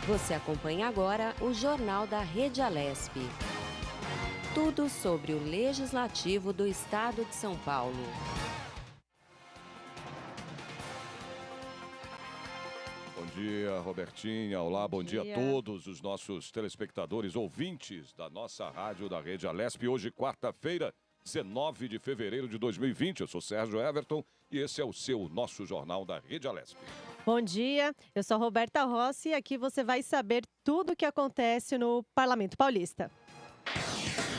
Você acompanha agora o Jornal da Rede Alesp. Tudo sobre o Legislativo do Estado de São Paulo. Bom dia, Robertinha. Olá, bom dia a todos os nossos telespectadores, ouvintes da nossa rádio da Rede Alesp. Hoje, quarta-feira, 19 de fevereiro de 2020. Eu sou Sérgio Everton e esse é o nosso Jornal da Rede Alesp. Bom dia, eu sou Roberta Rossi e aqui você vai saber tudo o que acontece no Parlamento Paulista.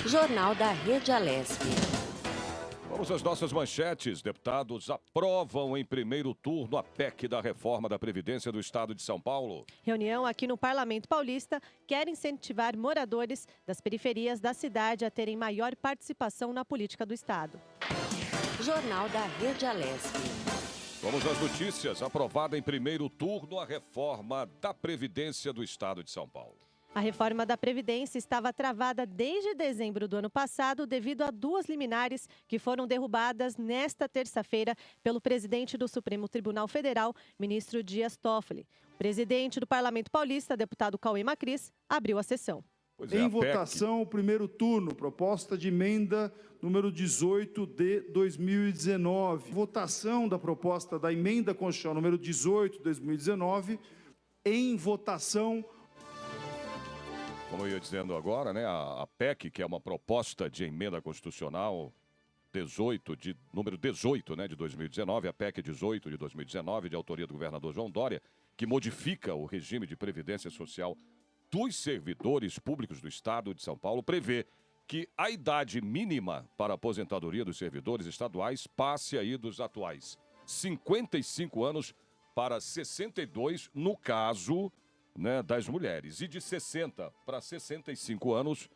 Jornal da Rede Alesp. Vamos às nossas manchetes. Deputados aprovam em primeiro turno a PEC da reforma da Previdência do Estado de São Paulo. Reunião aqui no Parlamento Paulista quer incentivar moradores das periferias da cidade a terem maior participação na política do Estado. Jornal da Rede Alesp. Vamos às notícias. Aprovada em primeiro turno a reforma da Previdência do Estado de São Paulo. A reforma da Previdência estava travada desde dezembro do ano passado devido a duas liminares que foram derrubadas nesta terça-feira pelo presidente do Supremo Tribunal Federal, ministro Dias Toffoli. O presidente do Parlamento Paulista, deputado Cauê Macris, abriu a sessão. Em votação, o primeiro turno, proposta de emenda número 18 de 2019. Votação da proposta da emenda constitucional número 18 de 2019. Em votação. Como eu ia dizendo agora, né, a PEC, que é uma proposta de emenda constitucional número 18, né, de 2019, a PEC 18 de 2019, de autoria do governador João Dória, que modifica o regime de previdência social dos servidores públicos do Estado de São Paulo, prevê que a idade mínima para a aposentadoria dos servidores estaduais passe aí dos atuais 55 anos para 62, no caso, né, das mulheres, e de 60 para 65 anos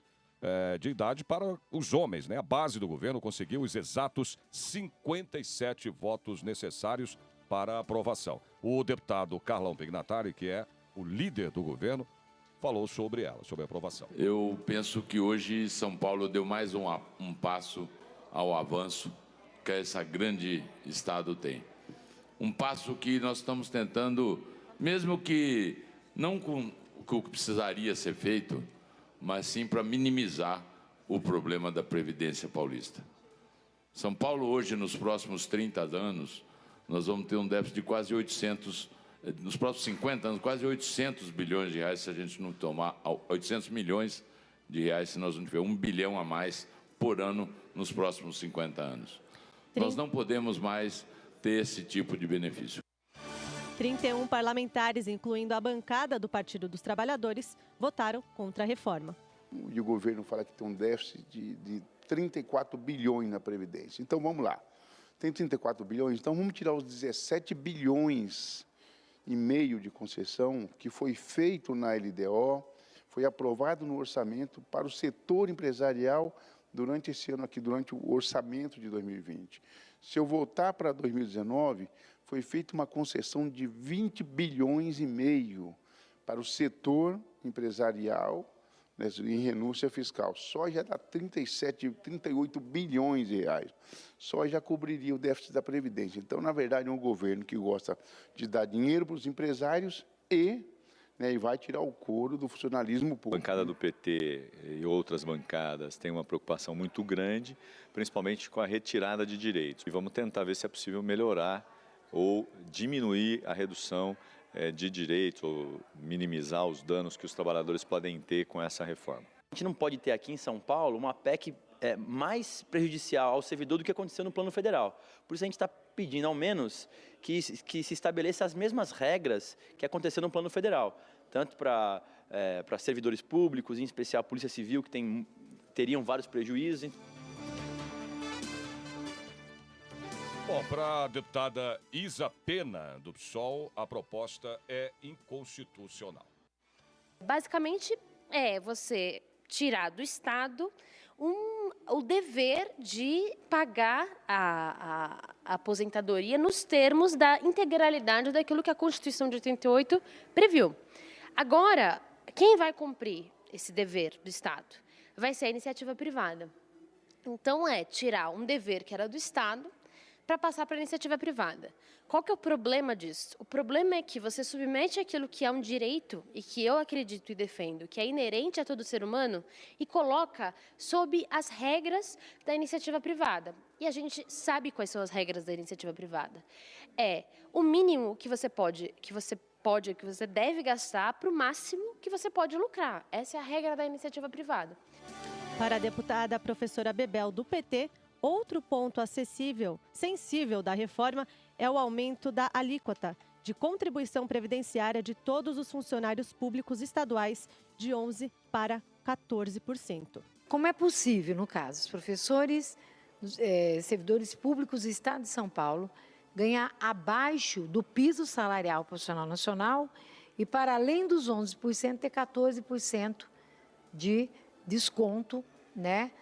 de idade para os homens, né? A base do governo conseguiu os exatos 57 votos necessários para a aprovação. O deputado Carlão Pignatari, que é o líder do governo, falou sobre ela, sobre a aprovação. Eu penso que hoje São Paulo deu mais um passo ao avanço que esse grande estado tem. Um passo que nós estamos tentando, mesmo que não com o que precisaria ser feito, mas sim para minimizar o problema da Previdência paulista. São Paulo hoje, nos próximos 30 anos, nós vamos ter um déficit de quase 800, nos próximos 50 anos, quase 800 bilhões de reais, se a gente não tomar 800 milhões de reais, se nós não tiver 1 bilhão a mais por ano nos próximos 50 anos. Nós não podemos mais ter esse tipo de benefício. 31 parlamentares, incluindo a bancada do Partido dos Trabalhadores, votaram contra a reforma. E o governo fala que tem um déficit de 34 bilhões na Previdência. Então, vamos lá. Tem 34 bilhões, então vamos tirar os 17 bilhões e meio de concessão que foi feito na LDO, foi aprovado no orçamento para o setor empresarial durante esse ano aqui, durante o orçamento de 2020. Se eu voltar para 2019, foi feita uma concessão de 20 bilhões e meio para o setor empresarial, né, em renúncia fiscal. Só já dá 38 bilhões de reais. Só já cobriria o déficit da Previdência. Então, na verdade, é um governo que gosta de dar dinheiro para os empresários e vai tirar o couro do funcionalismo público. A bancada do PT e outras bancadas têm uma preocupação muito grande, principalmente com a retirada de direitos. E vamos tentar ver se é possível melhorar ou diminuir a redução de direitos ou minimizar os danos que os trabalhadores podem ter com essa reforma. A gente não pode ter aqui em São Paulo uma PEC mais prejudicial ao servidor do que aconteceu no plano federal. Por isso a gente está pedindo, ao menos, que se estabeleça as mesmas regras que aconteceram no plano federal, tanto para servidores públicos, em especial a Polícia Civil, que teriam vários prejuízos. Bom, para a deputada Isa Pena, do PSOL, a proposta é inconstitucional. Basicamente, você tirar do Estado o dever de pagar a aposentadoria nos termos da integralidade daquilo que a Constituição de 88 previu. Agora, quem vai cumprir esse dever do Estado? Vai ser a iniciativa privada. Então, tirar um dever que era do Estado para passar para a iniciativa privada. Qual que é o problema disso? O problema é que você submete aquilo que é um direito e que eu acredito e defendo, que é inerente a todo ser humano, e coloca sob as regras da iniciativa privada. E a gente sabe quais são as regras da iniciativa privada. É o mínimo que você deve gastar para o máximo que você pode lucrar. Essa é a regra da iniciativa privada. Para a deputada professora Bebel, do PT, outro ponto sensível da reforma é o aumento da alíquota de contribuição previdenciária de todos os funcionários públicos estaduais de 11% para 14%. Como é possível, no caso, os professores, servidores públicos do Estado de São Paulo ganhar abaixo do piso salarial profissional nacional e, para além dos 11%, ter 14% de desconto, né,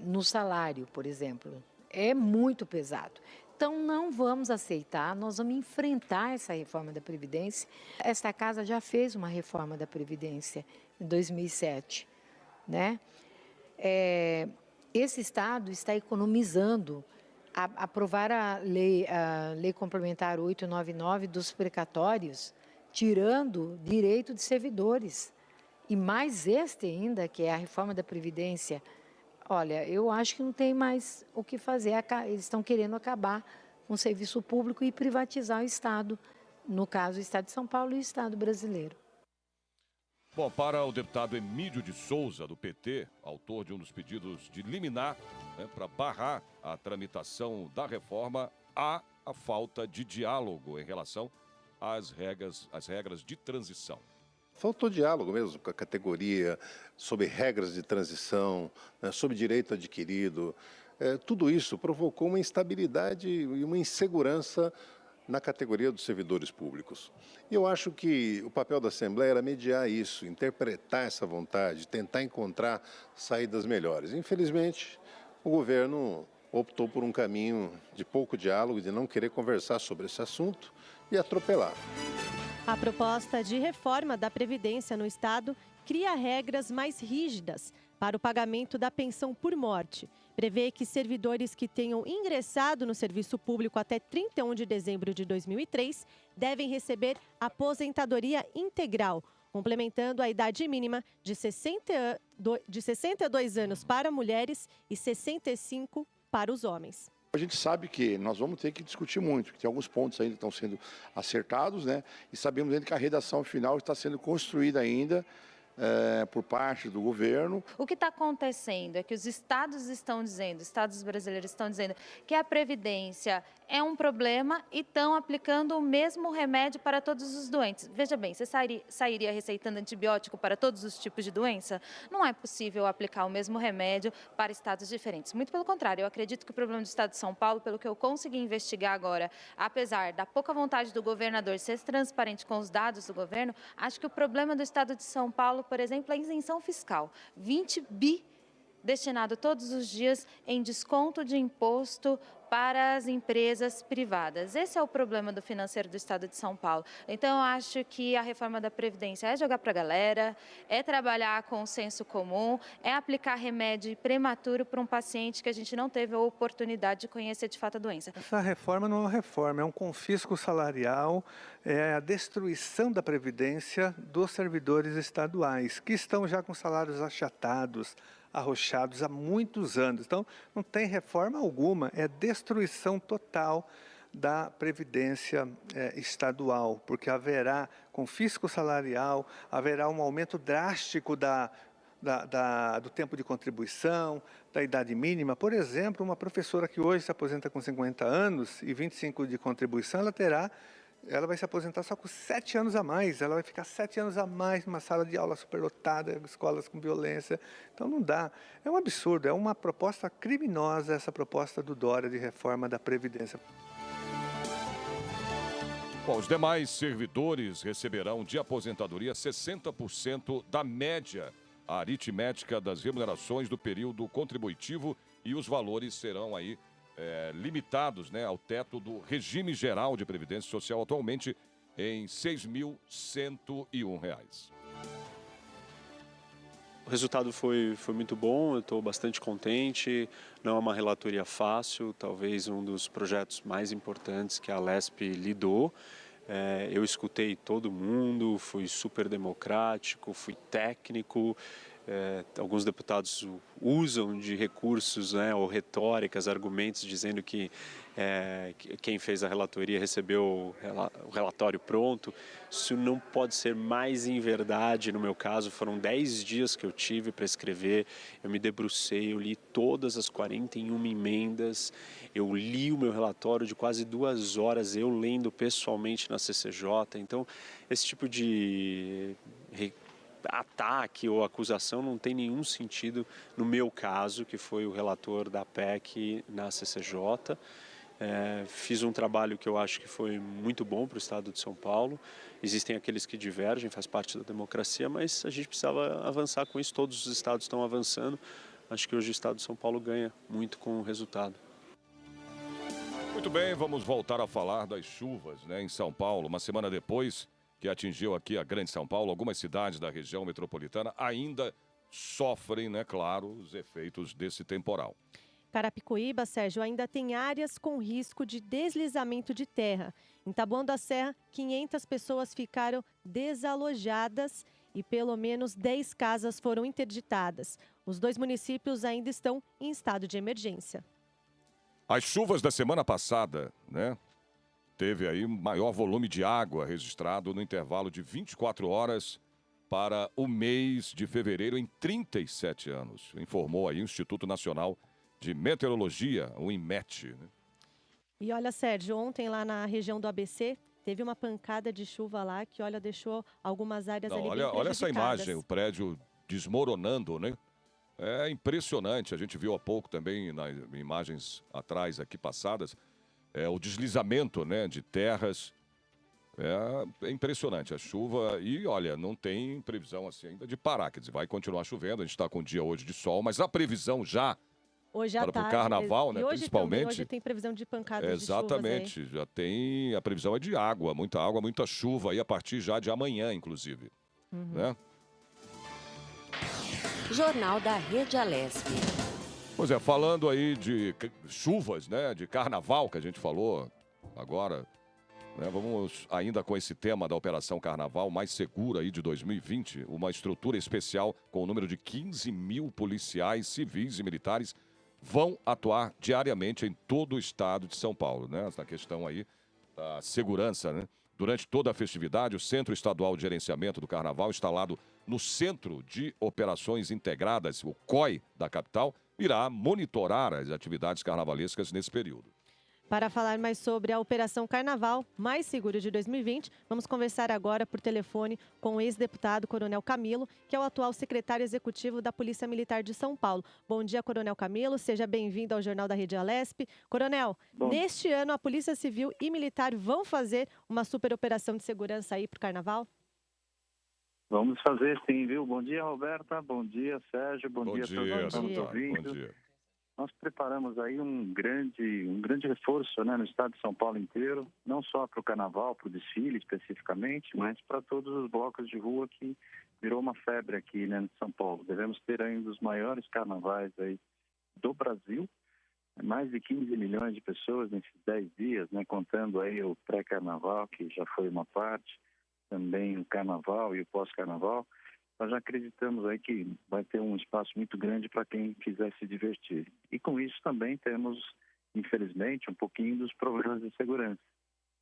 no salário, por exemplo? É muito pesado. Então, não vamos aceitar, nós vamos enfrentar essa reforma da Previdência. Esta casa já fez uma reforma da Previdência em 2007, né? Esse Estado está economizando. Aprovar a lei complementar 899 dos precatórios, tirando direito de servidores. E mais este ainda, que é a reforma da Previdência. Olha, eu acho que não tem mais o que fazer. Eles estão querendo acabar com o serviço público e privatizar o Estado. No caso, o Estado de São Paulo e o Estado brasileiro. Bom, para o deputado Emílio de Souza, do PT, autor de um dos pedidos de liminar, né, para barrar a tramitação da reforma, há a falta de diálogo em relação às regras de transição. Faltou diálogo mesmo com a categoria, sobre regras de transição, né, sobre direito adquirido. Tudo isso provocou uma instabilidade e uma insegurança na categoria dos servidores públicos. E eu acho que o papel da Assembleia era mediar isso, interpretar essa vontade, tentar encontrar saídas melhores. Infelizmente, o governo optou por um caminho de pouco diálogo, de não querer conversar sobre esse assunto e atropelar. A proposta de reforma da Previdência no Estado cria regras mais rígidas para o pagamento da pensão por morte. Prevê que servidores que tenham ingressado no serviço público até 31 de dezembro de 2003 devem receber aposentadoria integral, complementando a idade mínima de 62 anos para mulheres e 65 para os homens. A gente sabe que nós vamos ter que discutir muito, que tem alguns pontos ainda que estão sendo acertados, né? E sabemos ainda que a redação final está sendo construída ainda por parte do governo. O que está acontecendo é que os estados brasileiros estão dizendo que a Previdência é um problema e estão aplicando o mesmo remédio para todos os doentes. Veja bem, você sairia receitando antibiótico para todos os tipos de doença? Não é possível aplicar o mesmo remédio para estados diferentes. Muito pelo contrário, eu acredito que o problema do Estado de São Paulo, pelo que eu consegui investigar agora, apesar da pouca vontade do governador ser transparente com os dados do governo, acho que o problema do Estado de São Paulo, por exemplo, é a isenção fiscal. 20 bi destinado todos os dias em desconto de imposto para as empresas privadas. Esse é o problema do financeiro do Estado de São Paulo. Então, eu acho que a reforma da Previdência é jogar para a galera, é trabalhar com o senso comum, é aplicar remédio prematuro para um paciente que a gente não teve a oportunidade de conhecer de fato a doença. Essa reforma não é uma reforma, é um confisco salarial, é a destruição da Previdência dos servidores estaduais, que estão já com salários achatados, arrochados há muitos anos. Então, não tem reforma alguma, é destruição total da Previdência estadual, porque haverá confisco salarial, haverá um aumento drástico do tempo de contribuição, da idade mínima. Por exemplo, uma professora que hoje se aposenta com 50 anos e 25 de contribuição, ela vai se aposentar só com 7 anos a mais. Ela vai ficar 7 anos a mais numa sala de aula superlotada, escolas com violência. Então não dá. É um absurdo, é uma proposta criminosa essa proposta do Dória de reforma da Previdência. Bom, os demais servidores receberão de aposentadoria 60% da média aritmética das remunerações do período contributivo e os valores serão aí limitados, né, ao teto do regime geral de previdência social, atualmente em R$ 6.101. O resultado foi muito bom, eu estou bastante contente. Não é uma relatoria fácil, talvez um dos projetos mais importantes que a Alesp lidou. Eu escutei todo mundo, fui super democrático, fui técnico. Alguns deputados usam de recursos, né, ou retóricas, argumentos, dizendo que quem fez a relatoria recebeu o relatório pronto. Isso não pode ser mais em verdade. No meu caso, foram 10 dias que eu tive para escrever, eu me debrucei, eu li todas as 41 emendas, eu li o meu relatório de quase 2 horas, eu lendo pessoalmente na CCJ. Então, esse tipo de ataque ou acusação não tem nenhum sentido no meu caso, que foi o relator da PEC na CCJ. Fiz um trabalho que eu acho que foi muito bom para o Estado de São Paulo. Existem aqueles que divergem, faz parte da democracia, mas a gente precisava avançar com isso. Todos os estados estão avançando. Acho que hoje o Estado de São Paulo ganha muito com o resultado. Muito bem, vamos voltar a falar das chuvas, né, em São Paulo. Uma semana depois que atingiu aqui a Grande São Paulo, algumas cidades da região metropolitana ainda sofrem, né, claro, os efeitos desse temporal. Carapicuíba, Sérgio, ainda tem áreas com risco de deslizamento de terra. Em Taboão da Serra, 500 pessoas ficaram desalojadas e pelo menos 10 casas foram interditadas. Os 2 municípios ainda estão em estado de emergência. As chuvas da semana passada, né, teve aí maior volume de água registrado no intervalo de 24 horas para o mês de fevereiro em 37 anos. Informou aí o Instituto Nacional de Meteorologia, o INMET. Né? E olha, Sérgio, ontem lá na região do ABC, teve uma pancada de chuva lá que, olha, deixou algumas áreas ali bem prejudicadas. Olha essa imagem, o prédio desmoronando, né? É impressionante, a gente viu há pouco também, nas imagens atrás aqui passadas, o deslizamento, né, de terras. É impressionante a chuva e, olha, não tem previsão assim ainda de parar, quer dizer, vai continuar chovendo, a gente está com um dia hoje de sol, mas a previsão já hoje à para o tarde, carnaval, né, e hoje principalmente. Também, hoje tem previsão de pancadas exatamente, de chuvas aí. Já tem, a previsão é de água, muita chuva aí a partir já de amanhã, inclusive. Né? Jornal da Rede Alesp. Pois é, falando aí de chuvas, né, de carnaval que a gente falou agora, né, vamos ainda com esse tema da Operação Carnaval mais segura aí de 2020, uma estrutura especial com o número de 15 mil policiais civis e militares vão atuar diariamente em todo o estado de São Paulo, né, essa questão aí da segurança, né. Durante toda a festividade, o Centro Estadual de Gerenciamento do Carnaval, instalado no Centro de Operações Integradas, o COI da capital, irá monitorar as atividades carnavalescas nesse período. Para falar mais sobre a Operação Carnaval mais segura de 2020, vamos conversar agora por telefone com o ex-deputado Coronel Camilo, que é o atual secretário executivo da Polícia Militar de São Paulo. Bom dia, Coronel Camilo, seja bem-vindo ao Jornal da Rede Alesp. Coronel, neste ano a Polícia Civil e Militar vão fazer uma super operação de segurança aí para o Carnaval? Vamos fazer sim, viu? Bom dia, Roberta. Bom dia, Sérgio. Bom dia a todos que estamos ouvindo. Bom dia. Nós preparamos aí um grande reforço, né, no estado de São Paulo inteiro, não só para o Carnaval, para o desfile especificamente, mas para todos os blocos de rua que virou uma febre aqui, né, em São Paulo. Devemos ter ainda os maiores carnavais aí do Brasil, mais de 15 milhões de pessoas nesses 10 dias, né, contando aí o pré-carnaval, que já foi uma parte, também o carnaval e o pós-carnaval. Nós já acreditamos aí que vai ter um espaço muito grande para quem quiser se divertir. E com isso também temos, infelizmente, um pouquinho dos problemas de segurança.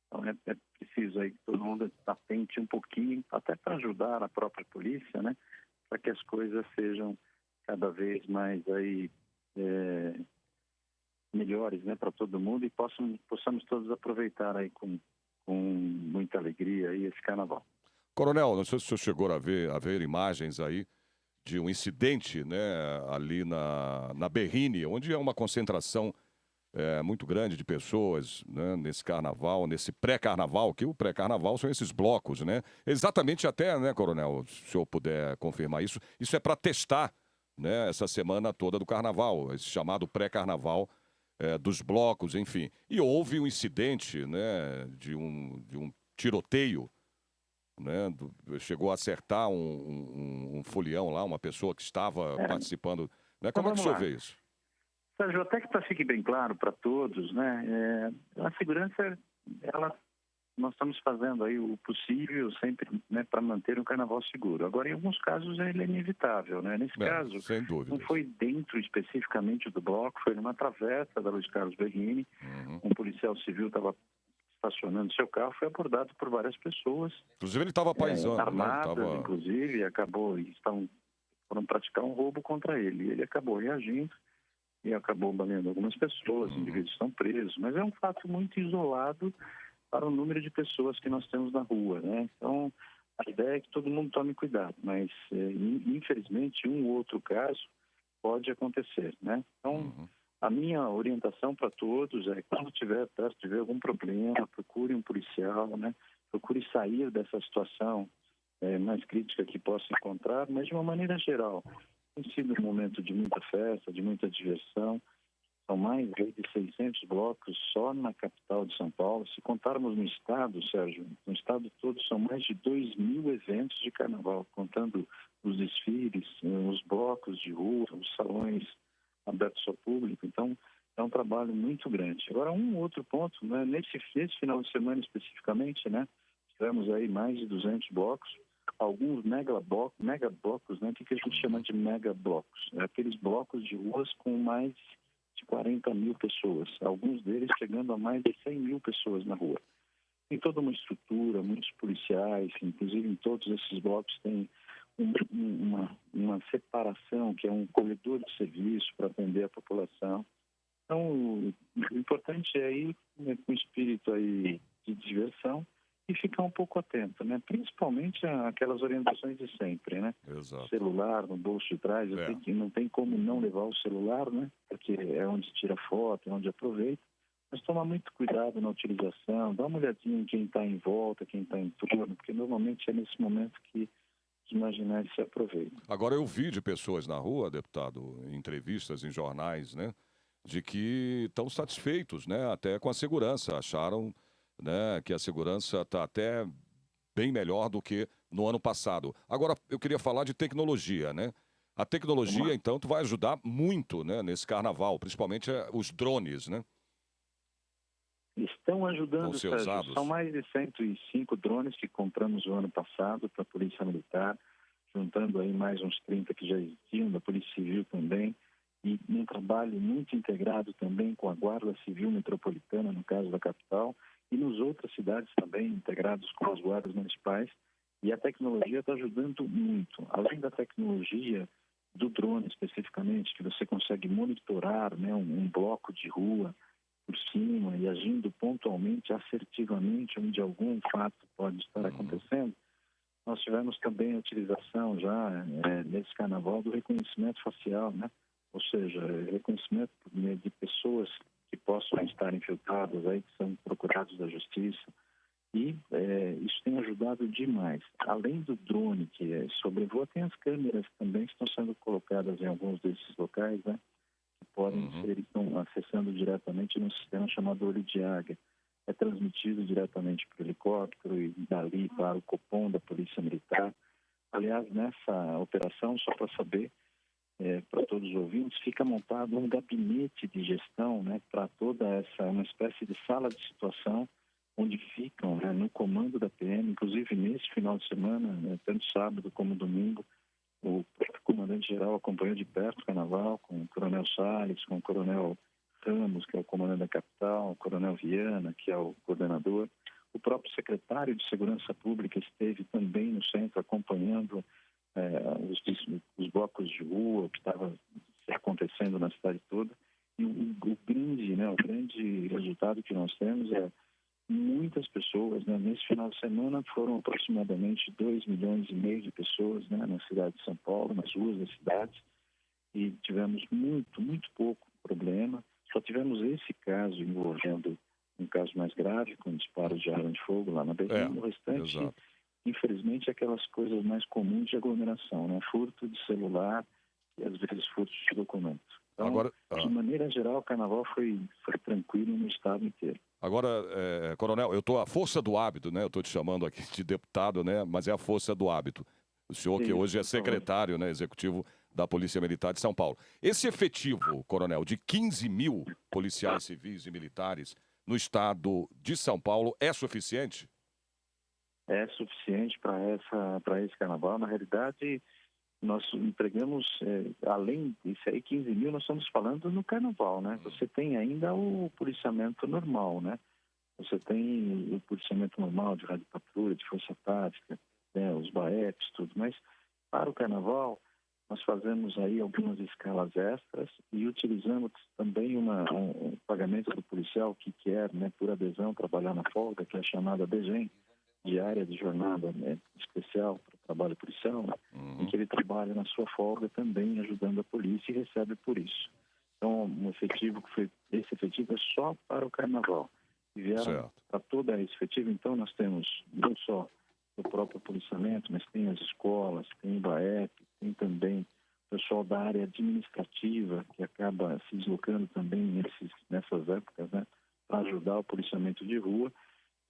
Então é preciso aí que todo mundo atente um pouquinho, até para ajudar a própria polícia, né? Para que as coisas sejam cada vez mais aí melhores, né, para todo mundo e possamos todos aproveitar aí com muita alegria aí esse carnaval. Coronel, não sei se o senhor chegou a ver imagens aí de um incidente, né, ali na Berrini, onde é uma concentração muito grande de pessoas, né, nesse carnaval, nesse pré-carnaval, que o pré-carnaval são esses blocos, né? Exatamente até, né, Coronel, se o senhor puder confirmar isso é para testar, né, essa semana toda do carnaval, esse chamado pré-carnaval dos blocos, enfim. E houve um incidente, né, de um tiroteio, né? Chegou a acertar um folião lá, uma pessoa que estava participando. Né? Como é que o senhor vê isso? Sérgio, até que fique bem claro para todos, né? A segurança, nós estamos fazendo aí o possível sempre, né, para manter o carnaval seguro. Agora, em alguns casos, ele é inevitável, né? Nesse caso, sem dúvida, não foi dentro especificamente do bloco, foi numa travessa da Luiz Carlos Berrini. Um policial civil estava estacionando seu carro, foi abordado por várias pessoas. Inclusive, ele estava paisando, armadas, né? inclusive, e foram praticar um roubo contra ele. Ele acabou reagindo e acabou baleando algumas pessoas, indivíduos estão presos, mas é um fato muito isolado para o número de pessoas que nós temos na rua, né? Então, a ideia é que todo mundo tome cuidado, mas, infelizmente, um ou outro caso pode acontecer, né? Então, a minha orientação para todos é, quando tiver algum problema, procure um policial, né? Procure sair dessa situação mais crítica que possa encontrar, mas de uma maneira geral. Tem sido um momento de muita festa, de muita diversão. São mais de 600 blocos só na capital de São Paulo. Se contarmos no estado, Sérgio, no estado todo são mais de 2.000 eventos de carnaval, contando os desfiles, os blocos de rua, os salões abertos ao público. Então, é um trabalho muito grande. Agora, um outro ponto, né, nesse final de semana especificamente, né, tivemos aí mais de 200 blocos, alguns megablocos, né, o que a gente chama de megablocos? Aqueles blocos de ruas com mais de 40 mil pessoas, alguns deles chegando a mais de 100 mil pessoas na rua. Tem toda uma estrutura, muitos policiais, inclusive em todos esses blocos tem uma separação, que é um corredor de serviço para atender a população. Então, o importante é ir, né, com espírito aí de diversão e ficar um pouco atento, né? Principalmente aquelas orientações de sempre, né? Exato. Celular no bolso de trás, eu sei que não tem como não levar o celular, né? Porque é onde tira foto, é onde aproveita. Mas tomar muito cuidado na utilização, dá uma olhadinha em quem está em volta, quem está em torno, porque normalmente é nesse momento que os marginais se aproveitam. Agora, eu vi de pessoas na rua, deputado, em entrevistas, em jornais, né? De que estão satisfeitos, né? Até com a segurança, acharam, né, que a segurança está até bem melhor do que no ano passado. Agora, eu queria falar de tecnologia, né? A tecnologia, então, vai ajudar muito, né, nesse carnaval, principalmente os drones, né? Estão ajudando, Vão ser Sérgio. usados. São mais de 105 drones que compramos o ano passado para a Polícia Militar, juntando aí mais uns 30 que já existiam, da Polícia Civil também, e um trabalho muito integrado também com a Guarda Civil Metropolitana, no caso da capital, e nas outras cidades também, integrados com as guardas municipais. E a tecnologia está ajudando muito. Além da tecnologia do drone especificamente, que você consegue monitorar, né, um bloco de rua por cima e agindo pontualmente, assertivamente, onde algum fato pode estar acontecendo, nós tivemos também a utilização já nesse carnaval do reconhecimento facial, né? Ou seja, reconhecimento de pessoas que possam estar infiltradas aí, que são procurados da justiça. E isso tem ajudado demais. Além do drone que sobrevoa, tem as câmeras também que estão sendo colocadas em alguns desses locais, né? Que podem ser, estão acessando diretamente num sistema chamado Olho de Águia. É transmitido diretamente para o helicóptero e dali para o Copom da Polícia Militar. Aliás, nessa operação, só para saber, para todos os ouvintes, fica montado um gabinete de gestão, né, para toda essa, uma espécie de sala de situação, onde ficam, né, no comando da PM, inclusive nesse final de semana, né, tanto sábado como domingo, o próprio comandante-geral acompanhou de perto o carnaval, com o coronel Salles, com o coronel Ramos, que é o comandante da capital, o coronel Viana, que é o coordenador. O próprio secretário de Segurança Pública esteve também no centro acompanhando os blocos de rua, o que estava acontecendo na cidade toda. E o grande resultado que nós temos é muitas pessoas, né? Nesse final de semana foram aproximadamente 2,5 milhões de pessoas, né, na cidade de São Paulo, nas ruas da cidade, e tivemos muito pouco problema. Só tivemos esse caso envolvendo um caso mais grave, com disparos de arma de fogo lá na Berlim. O restante, infelizmente, aquelas coisas mais comuns de aglomeração, né? Furto de celular e, às vezes, furto de documento. Então, de maneira geral, o carnaval foi tranquilo no estado inteiro. Agora, Coronel, eu estou à força do hábito, né? Eu estou te chamando aqui de deputado, né? Mas é a força do hábito. O senhor que hoje é secretário, né, executivo da Polícia Militar de São Paulo. Esse efetivo, Coronel, de 15 mil policiais civis e militares no estado de São Paulo é suficiente? É suficiente para esse carnaval. Na realidade, nós entregamos, além disso aí, 15 mil, nós estamos falando no carnaval, né? Você tem ainda o policiamento normal, né? Você tem o policiamento normal de rádio patrulha, de força tática, né? Os BAEPs, tudo. Mas para o carnaval, nós fazemos aí algumas escalas extras e utilizamos também um pagamento do policial que quer, né, por adesão, trabalhar na folga, que é a chamada DGEM, diária de jornada, né, especial para o trabalho policial, né, em que ele trabalha na sua folga também ajudando a polícia e recebe por isso. Então, esse efetivo é só para o carnaval. E vieram para toda esse efetivo, então nós temos não só o próprio policiamento, mas tem as escolas, tem o BAEP, tem também o pessoal da área administrativa que acaba se deslocando também nessas épocas, né, para ajudar o policiamento de rua,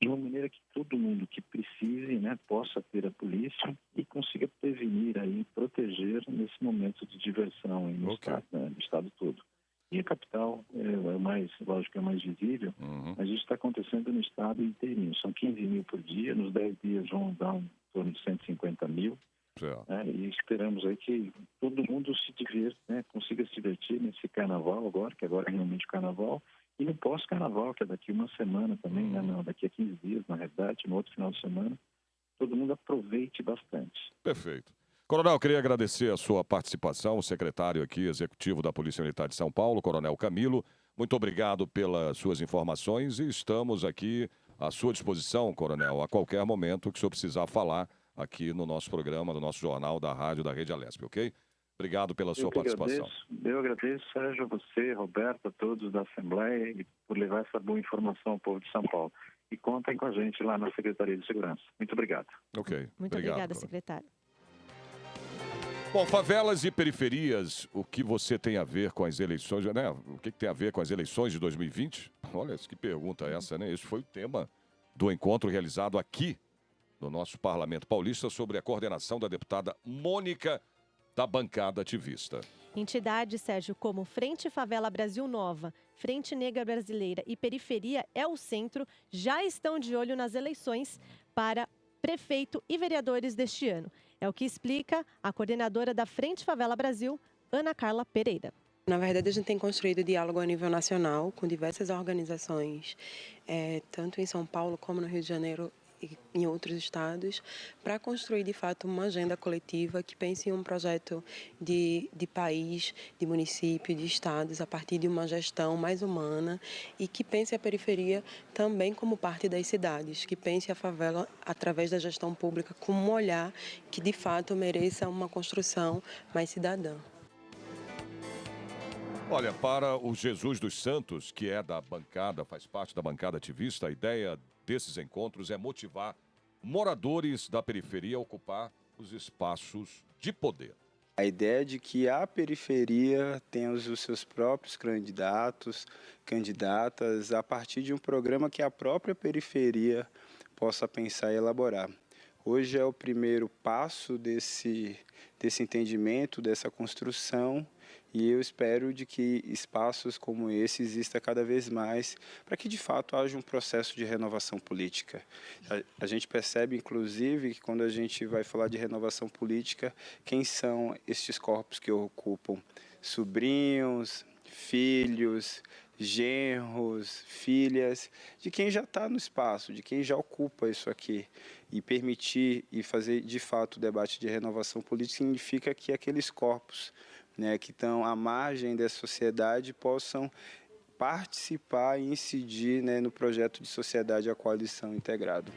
de uma maneira que todo mundo que precise, né, possa ter a polícia e consiga prevenir aí, proteger nesse momento de diversão aí no estado, né, no estado todo. E a capital é mais, lógico, é mais visível, mas isso está acontecendo no estado inteirinho. São 15 mil por dia, nos 10 dias vão dar em torno de 150 mil. Né, e esperamos aí que todo mundo se divirta, né, consiga se divertir nesse carnaval agora, que agora é realmente carnaval, e no pós-carnaval, que é daqui uma semana também, né, não, daqui a 15 dias, na realidade, no outro final de semana, todo mundo aproveite bastante. Perfeito. Coronel, queria agradecer a sua participação, o secretário aqui, executivo da Polícia Militar de São Paulo, Coronel Camilo. Muito obrigado pelas suas informações e estamos aqui à sua disposição, Coronel, a qualquer momento que o senhor precisar falar aqui no nosso programa, no nosso jornal da rádio da Rede Alesp, ok? Obrigado pela sua participação. Eu agradeço, Sérgio, a você, Roberto, a todos da Assembleia e por levar essa boa informação ao povo de São Paulo. E contem com a gente lá na Secretaria de Segurança. Muito obrigado. Ok. Muito obrigada, secretário. Bom, favelas e periferias, o que você tem a ver com as eleições, né? O que tem a ver com as eleições de 2020? Olha, que pergunta é essa, né? Esse foi o tema do encontro realizado aqui no nosso Parlamento Paulista sobre a coordenação da deputada Mônica da bancada ativista. Entidades, Sérgio, como Frente Favela Brasil Nova, Frente Negra Brasileira e Periferia é o Centro, já estão de olho nas eleições para prefeito e vereadores deste ano. É o que explica a coordenadora da Frente Favela Brasil, Ana Carla Pereira. Na verdade, a gente tem construído diálogo a nível nacional com diversas organizações, tanto em São Paulo como no Rio de Janeiro e em outros estados, para construir, de fato, uma agenda coletiva que pense em um projeto de país, de município, de estados, a partir de uma gestão mais humana e que pense a periferia também como parte das cidades, que pense a favela através da gestão pública com um olhar que, de fato, mereça uma construção mais cidadã. Olha, para o Jesus dos Santos, que é da bancada, faz parte da bancada ativista, a ideia desses encontros é motivar moradores da periferia a ocupar os espaços de poder. A ideia de que a periferia tenha os seus próprios candidatos, candidatas, a partir de um programa que a própria periferia possa pensar e elaborar. Hoje é o primeiro passo desse entendimento, dessa construção, e eu espero de que espaços como esse existam cada vez mais para que, de fato, haja um processo de renovação política. A gente percebe, inclusive, que quando a gente vai falar de renovação política, quem são estes corpos que ocupam? Sobrinhos, filhos, genros, filhas, de quem já está no espaço, de quem já ocupa isso aqui. E permitir e fazer, de fato, o debate de renovação política significa que aqueles corpos, né, que estão à margem da sociedade possam participar e incidir, né, no projeto de sociedade a qual eles são integrados.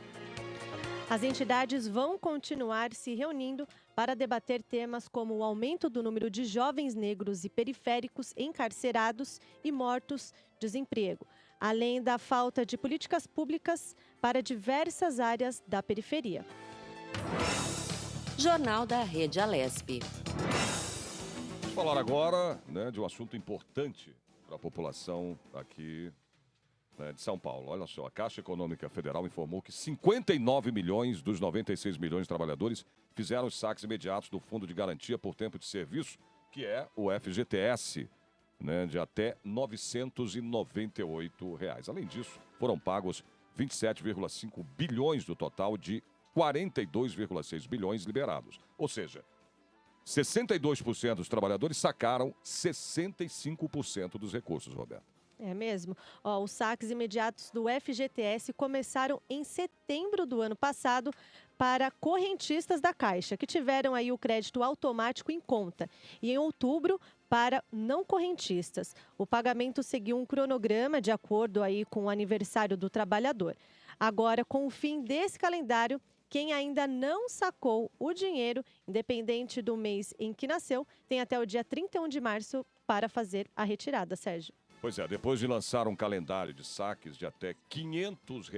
As entidades vão continuar se reunindo para debater temas como o aumento do número de jovens negros e periféricos encarcerados e mortos, desemprego, além da falta de políticas públicas para diversas áreas da periferia. Jornal da Rede Alesp. Vamos falar agora, né, de um assunto importante para a população aqui de São Paulo. Olha só, a Caixa Econômica Federal informou que 59 milhões dos 96 milhões de trabalhadores fizeram os saques imediatos do Fundo de Garantia por Tempo de Serviço, que é o FGTS, né, de até R$ 998. Além disso, foram pagos 27,5 bilhões do total de 42,6 bilhões liberados. Ou seja, 62% dos trabalhadores sacaram 65% dos recursos, Roberto. É mesmo? Os saques imediatos do FGTS começaram em setembro do ano passado para correntistas da Caixa, que tiveram aí o crédito automático em conta. E em outubro, para não correntistas. O pagamento seguiu um cronograma de acordo aí com o aniversário do trabalhador. Agora, com o fim desse calendário, quem ainda não sacou o dinheiro, independente do mês em que nasceu, tem até o dia 31 de março para fazer a retirada, Sérgio. Pois é, depois de lançar um calendário de saques de até R$ 500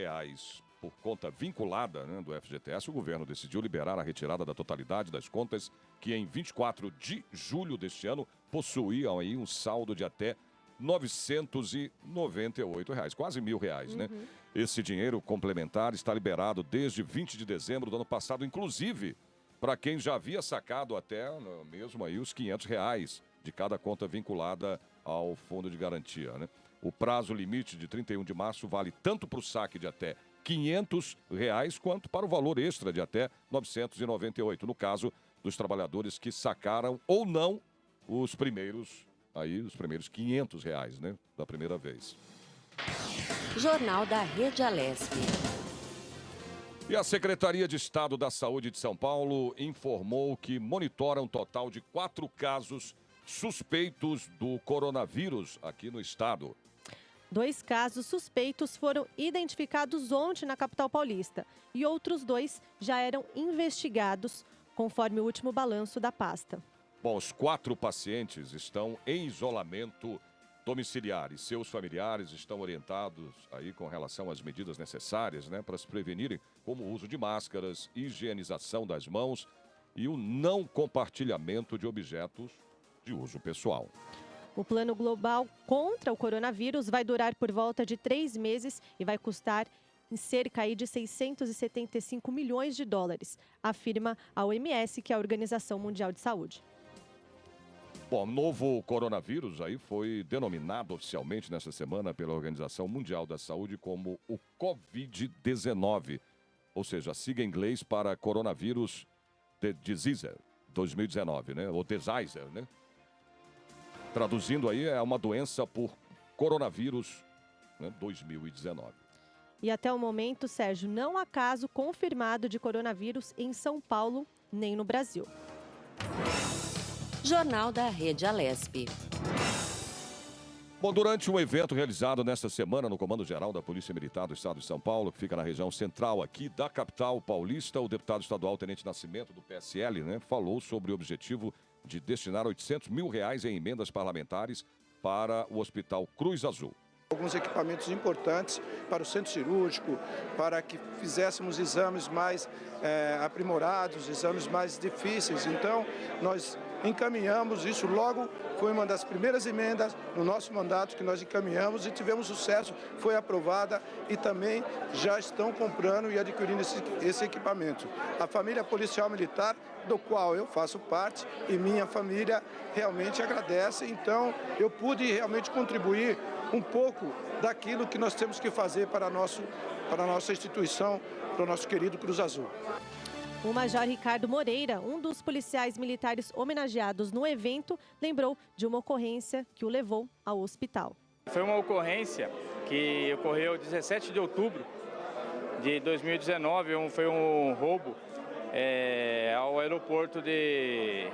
por conta vinculada, né, do FGTS, o governo decidiu liberar a retirada da totalidade das contas que em 24 de julho deste ano possuíam aí um saldo de até R$ 998, quase R$ 1.000, né? Esse dinheiro complementar está liberado desde 20 de dezembro do ano passado, inclusive para quem já havia sacado até mesmo aí os R$ 500 de cada conta vinculada ao Fundo de Garantia, né? O prazo limite de 31 de março vale tanto para o saque de até R$ 500 quanto para o valor extra de até R$ 998, no caso dos trabalhadores que sacaram ou não os primeiros R$ 500, né, da primeira vez. Jornal da Rede Alesp. E a Secretaria de Estado da Saúde de São Paulo informou que monitora um total de 4 casos suspeitos do coronavírus aqui no estado. 2 casos suspeitos foram identificados ontem na capital paulista e outros 2 já eram investigados, conforme o último balanço da pasta. Bom, os 4 pacientes estão em isolamento domiciliar e seus familiares estão orientados aí com relação às medidas necessárias, né, para se prevenirem, como o uso de máscaras, higienização das mãos e o não compartilhamento de objetos de uso pessoal. O plano global contra o coronavírus vai durar por volta de 3 meses e vai custar em cerca aí de 675 milhões de dólares, afirma a OMS, que é a Organização Mundial de Saúde. Bom, o novo coronavírus aí foi denominado oficialmente nesta semana pela Organização Mundial da Saúde como o Covid-19, ou seja, a sigla em inglês para Coronavírus Disease 2019, né? Ou Disease, né? Traduzindo aí, é uma doença por coronavírus, né, 2019. E até o momento, Sérgio, não há caso confirmado de coronavírus em São Paulo nem no Brasil. Jornal da Rede Alesp. Bom, durante um evento realizado nesta semana no Comando Geral da Polícia Militar do Estado de São Paulo, que fica na região central aqui da capital paulista, o deputado estadual Tenente Nascimento, do PSL, né, falou sobre o objetivo de destinar R$ 800 mil em emendas parlamentares para o Hospital Cruz Azul. Alguns equipamentos importantes para o centro cirúrgico, para que fizéssemos exames mais aprimorados, exames mais difíceis. Então, nós encaminhamos isso logo, foi uma das primeiras emendas no nosso mandato que nós encaminhamos e tivemos sucesso, foi aprovada e também já estão comprando e adquirindo esse equipamento. A família policial militar, do qual eu faço parte, e minha família realmente agradece, então eu pude realmente contribuir um pouco daquilo que nós temos que fazer para a nossa instituição, para o nosso querido Cruz Azul. O Major Ricardo Moreira, um dos policiais militares homenageados no evento, lembrou de uma ocorrência que o levou ao hospital. Foi uma ocorrência que ocorreu 17 de outubro de 2019, foi um roubo ao aeroporto de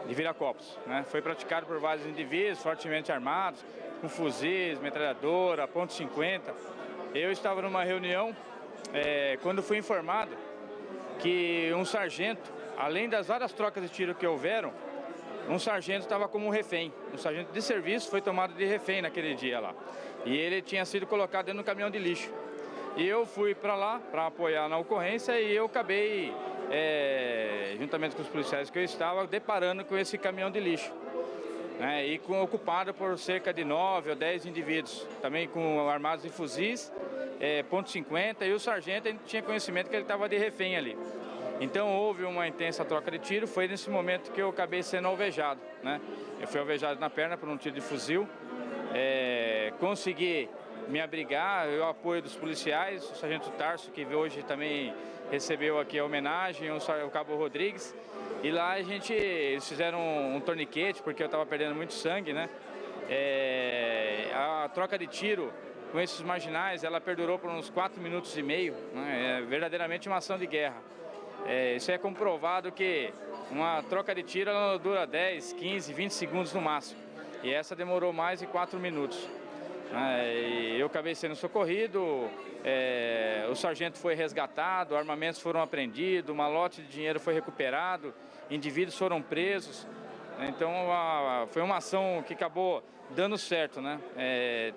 Viracopos, né? Foi praticado por vários indivíduos fortemente armados, com fuzis, metralhadora, .50. Eu estava numa reunião quando fui informado que um sargento, além das várias trocas de tiro que houveram, um sargento estava como um refém. Um sargento de serviço foi tomado de refém naquele dia lá. E ele tinha sido colocado dentro de um caminhão de lixo. E eu fui para lá para apoiar na ocorrência e eu acabei, juntamente com os policiais que eu estava, deparando com esse caminhão de lixo. né, e ocupado por cerca de 9 ou 10 indivíduos, também com armados de fuzis, .50, e o sargento a gente tinha conhecimento que ele estava de refém ali. Então houve uma intensa troca de tiro, foi nesse momento que eu acabei sendo alvejado, né? Eu fui alvejado na perna por um tiro de fuzil, consegui me abrigar, o apoio dos policiais, o sargento Tarso, que hoje também recebeu aqui a homenagem, o cabo Rodrigues, e lá eles fizeram um torniquete, porque eu estava perdendo muito sangue, né? A troca de tiro com esses marginais, ela perdurou por uns 4 minutos e meio, né? É verdadeiramente uma ação de guerra. Isso é comprovado que uma troca de tiro ela dura 10, 15, 20 segundos no máximo. E essa demorou mais de 4 minutos. E eu acabei sendo socorrido, o sargento foi resgatado, armamentos foram apreendidos, um malote de dinheiro foi recuperado, indivíduos foram presos. Então foi uma ação que acabou dando certo, né?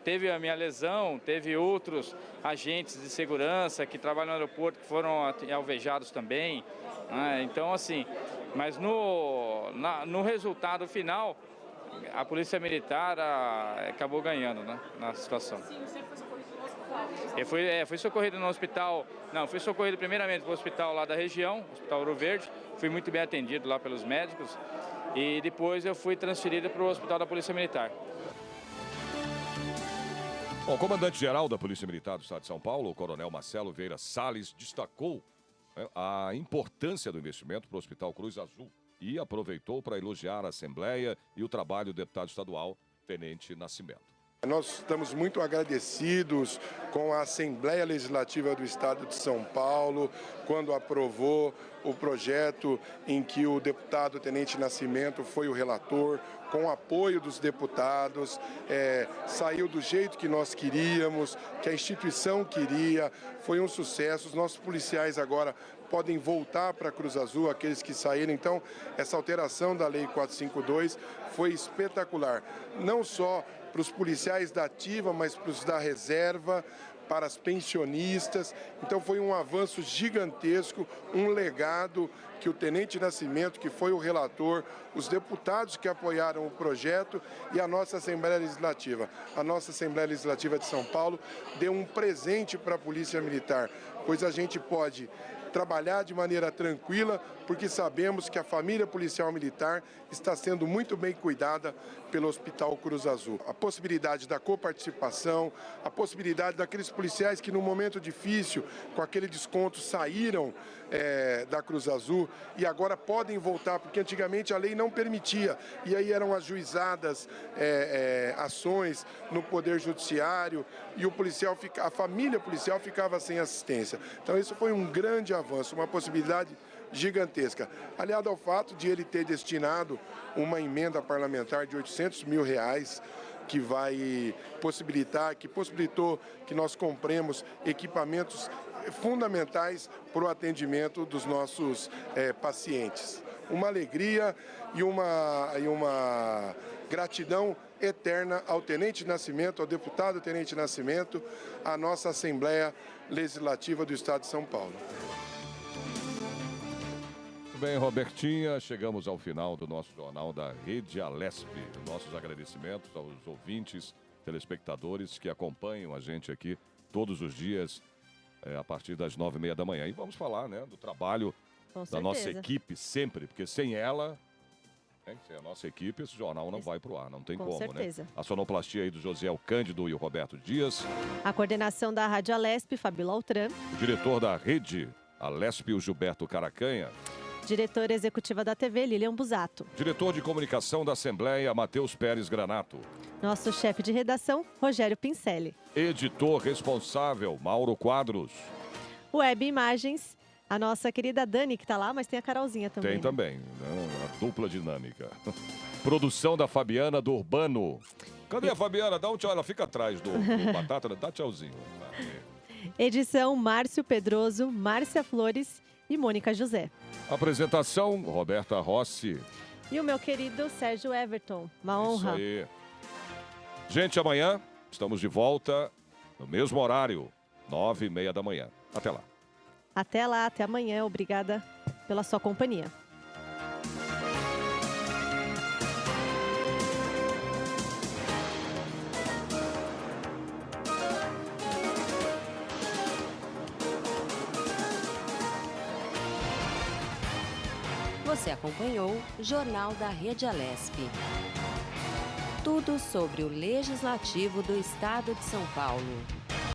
Teve a minha lesão, teve outros agentes de segurança que trabalham no aeroporto que foram alvejados também, né? Então assim, mas no resultado final, a Polícia Militar acabou ganhando, né, na situação. Sim, você foi socorrido no hospital? Fui socorrido no hospital, fui socorrido primeiramente para o hospital lá da região, Hospital Ouro Verde, fui muito bem atendido lá pelos médicos e depois eu fui transferido para o Hospital da Polícia Militar. Bom, o comandante-geral da Polícia Militar do Estado de São Paulo, o coronel Marcelo Vieira Salles, destacou a importância do investimento para o Hospital Cruz Azul e aproveitou para elogiar a Assembleia e o trabalho do deputado estadual, Tenente Nascimento. Nós estamos muito agradecidos com a Assembleia Legislativa do Estado de São Paulo, quando aprovou o projeto em que o deputado Tenente Nascimento foi o relator, com o apoio dos deputados, saiu do jeito que nós queríamos, que a instituição queria, foi um sucesso. Os nossos policiais agora podem voltar para Cruz Azul, aqueles que saíram. Então, essa alteração da Lei 452 foi espetacular, não só para os policiais da ativa, mas para os da reserva, para as pensionistas. Então foi um avanço gigantesco, um legado que o Tenente Nascimento, que foi o relator, os deputados que apoiaram o projeto e a nossa Assembleia Legislativa. A nossa Assembleia Legislativa de São Paulo deu um presente para a Polícia Militar, pois a gente pode trabalhar de maneira tranquila, porque sabemos que a família policial militar está sendo muito bem cuidada pelo Hospital Cruz Azul. A possibilidade da coparticipação, a possibilidade daqueles policiais que no momento difícil, com aquele desconto, saíram da Cruz Azul e agora podem voltar, porque antigamente a lei não permitia, e aí eram ajuizadas ações no Poder Judiciário e a família policial ficava sem assistência. Então isso foi um grande avanço, uma possibilidade gigantesca, aliado ao fato de ele ter destinado uma emenda parlamentar de R$800 mil, que possibilitou que nós compremos equipamentos fundamentais para o atendimento dos nossos pacientes. Uma alegria e uma gratidão eterna ao Tenente Nascimento, ao deputado Tenente Nascimento, à nossa Assembleia Legislativa do Estado de São Paulo. Muito bem, Robertinha, chegamos ao final do nosso jornal da Rede Alesp. Nossos agradecimentos aos ouvintes, telespectadores que acompanham a gente aqui todos os dias a partir das 9h30 da manhã. E vamos falar, né, do trabalho da nossa equipe sempre, porque sem ela, sem a nossa equipe, esse jornal não vai pro ar, não tem como, certeza, né? A sonoplastia aí do Josiel Cândido e o Roberto Dias. A coordenação da Rádio Alesp, Fabíola Altran. O diretor da Rede Alesp, o Gilberto Caracanha. Diretora executiva da TV, Lilian Busato. Diretor de comunicação da Assembleia, Matheus Pérez Granato. Nosso chefe de redação, Rogério Pincelli. Editor responsável, Mauro Quadros. Web Imagens, a nossa querida Dani, que está lá, mas tem a Carolzinha também. Tem também, né? A dupla dinâmica. Produção da Fabiana do Urbano. Cadê a Fabiana? Dá um tchau, ela fica atrás do Batata, dá tchauzinho. Edição, Márcio Pedroso, Márcia Flores e Mônica José. Apresentação, Roberta Rossi. E o meu querido Sérgio Everton. Uma honra. Isso aí. Gente, amanhã estamos de volta no mesmo horário, 9h30 da manhã. Até lá. Até lá, até amanhã. Obrigada pela sua companhia. Você acompanhou o Jornal da Rede Alesp. Tudo sobre o Legislativo do Estado de São Paulo.